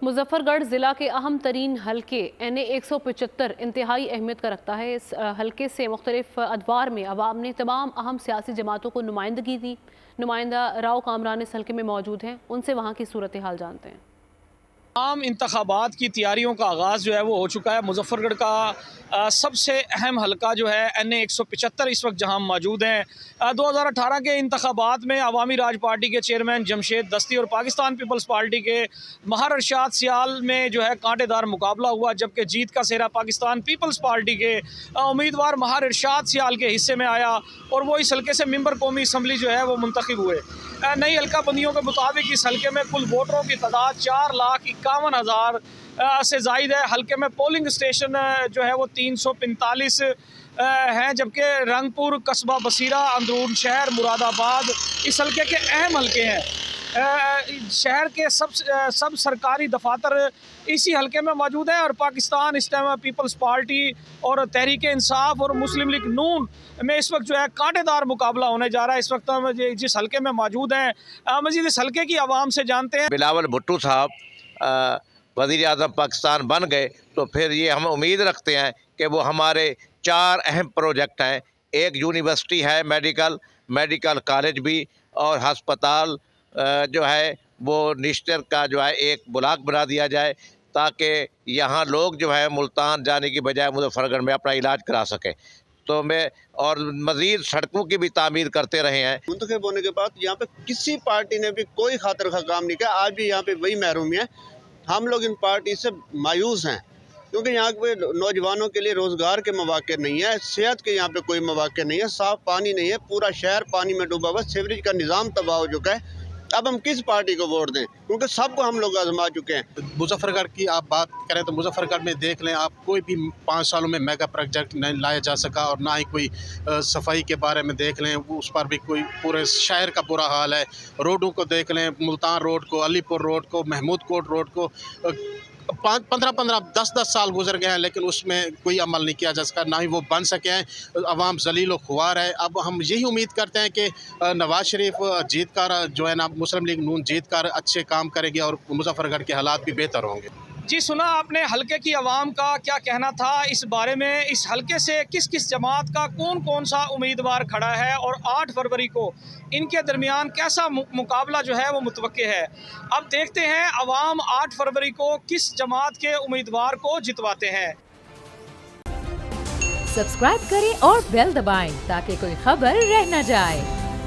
मुजफ्फरगढ़ ज़िला के अहम तरीन हलके NA 175 इंतहाई अहमियत का रखता है। इस हलके से मुख्तलिफ अदवार में अवाम ने तमाम अहम सियासी जमातों को नुमाइंदगी दी। नुमाइंदा राव कामरान इस हलके में मौजूद हैं, उनसे वहाँ की सूरत हाल जानते हैं। आम इंतखाबात की तैयारियों का आगाज़ जो है वो हो चुका है। मुजफ्फरगढ़ का सबसे अहम हलका जो है NA 175 इस वक्त जहां हम मौजूद हैं। 2018 के इंतखाबात में अवामी राज पार्टी के चेयरमैन जमशेद दस्ती और पाकिस्तान पीपल्स पार्टी के महार अरशाद सियाल में जो है कांटेदार मुकाबला हुआ, जबकि जीत का सेहरा पाकिस्तान पीपल्स पार्टी के उम्मीदवार महार अरशाद सियाल के हिस्से में आया और वो इस हलके से मेंबर कौमी असम्बली जो है वो मुंतखब हुए। नई हल्का बंदियों के मुताबिक इस हलके में कुल वोटरों की तादाद 4,51,000 से जायद है। हलके में पोलिंग स्टेशन जो है वो 345 हैं, जबकि रंगपुर, कस्बा बसीरा, अंदरून शहर, मुरादाबाद इस हलके के अहम हलके हैं। शहर के सब सरकारी दफातर इसी हलके में मौजूद है और पाकिस्तान इस टाइम पीपल्स पार्टी और तहरीक इंसाफ और मुस्लिम लीग नून में इस वक्त जो है कांटेदार मुकाबला होने जा रहा है। इस वक्त हम जिस हलके में मौजूद हैं मजीद इस हलके की आवाम से जानते हैं। बिलावल भुट्टो साहब वज़ीर आज़म पाकिस्तान बन गए तो फिर ये हम उम्मीद रखते हैं कि वो हमारे 4 अहम प्रोजेक्ट हैं। एक यूनिवर्सिटी है, मेडिकल कॉलेज भी, और हस्पताल जो है वो निश्तर का जो है एक ब्लॉक बना दिया जाए ताकि यहाँ लोग जो है मुल्तान जाने की बजाय मुजफ्फरगढ़ में अपना इलाज करा सकें। तो मैं और मज़ीद सड़कों की भी तामीर करते रहे हैं। मुंतखब होने के बाद यहाँ पे किसी पार्टी ने भी कोई खातिर का काम नहीं किया। आज भी यहाँ पे वही महरूमी है। हम लोग इन पार्टी से मायूस हैं क्योंकि यहाँ पे नौजवानों के लिए रोज़गार के मौके नहीं है, सेहत के यहाँ पे कोई मौके नहीं है, साफ़ पानी नहीं है, पूरा शहर पानी में डूबा हुआ, सीवरेज का निज़ाम तबाह हो चुका है। अब हम किस पार्टी को वोट दें क्योंकि सबको हम लोग आजमा चुके हैं। मुजफ्फरगढ़ की आप बात करें तो मुजफ्फरगढ़ में देख लें आप, कोई भी 5 सालों में मेगा प्रोजेक्ट नहीं लाया जा सका और ना ही कोई सफाई के बारे में देख लें, उस पर भी कोई पूरे शहर का बुरा हाल है। रोडों को देख लें, मुल्तान रोड को, अलीपुर रोड को, महमूद कोट रोड को 10 साल गुजर गए हैं लेकिन उसमें कोई अमल नहीं किया जा सका, ना ही वो बन सके हैं। अवाम जलील व खुआर है। अब हम यही उम्मीद करते हैं कि नवाज शरीफ जीत कर जो है ना, मुस्लिम लीग नून जीत कर अच्छे काम करेगी और मुजफ्फरगढ़ के हालात भी बेहतर होंगे। जी सुना आपने हलके की आवाम का क्या कहना था इस बारे में। इस हलके से किस किस जमात का कौन कौन सा उम्मीदवार खड़ा है और 8 फरवरी को इनके दरमियान कैसा मुकाबला जो है वो मुतवक्के है। अब देखते हैं अवाम 8 फरवरी को किस जमात के उम्मीदवार को जितवाते हैं। सब्सक्राइब करें और बेल दबाएं ताकि कोई खबर रह न जाए।